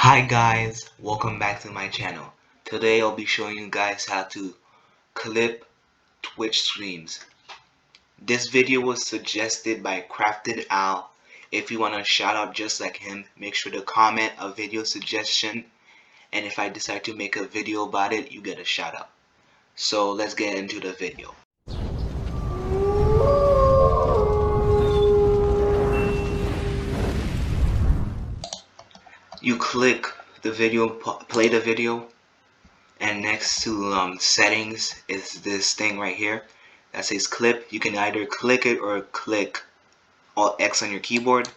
Hi guys, welcome back to my channel. Today I'll be showing you guys how to clip Twitch streams. This video was suggested by Crafted Owl. If you want to shout out just like him, make sure to comment a video suggestion, and if I decide to make a video about it, you get a shout out. So let's get into the video. You click the video, play the video, and next to settings is this thing right here that says clip. You can either click it or click Alt X on your keyboard,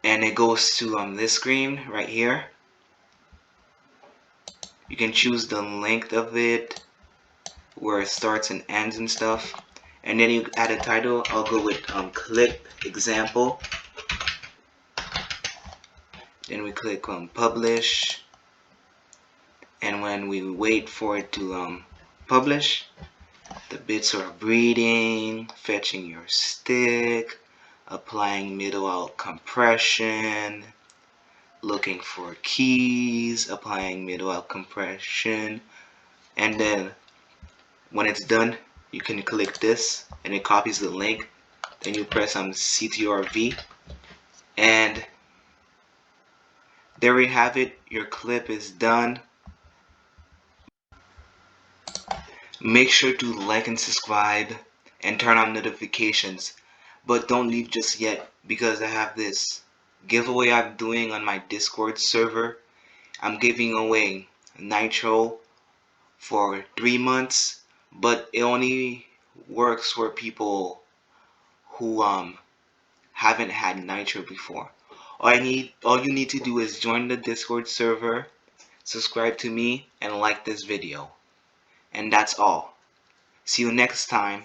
and it goes to this screen right here. You can choose the length of it, where it starts and ends and stuff, and then you add a title. I'll go with clip example. Then we click on publish, and when we wait for it to publish, the bits are breathing, fetching your stick, applying middle out compression, looking for keys, applying middle out compression, and then when it's done, you can click this and it copies the link. Then you press CTRV, and there we have it. Your clip is done. Make sure to like and subscribe and turn on notifications, but don't leave just yet, because I have this giveaway I'm doing on my Discord server. I'm giving away Nitro for 3 months, but it only works for people who haven't had Nitro before. All you need to do is join the Discord server, subscribe to me, and like this video. And that's all. See you next time.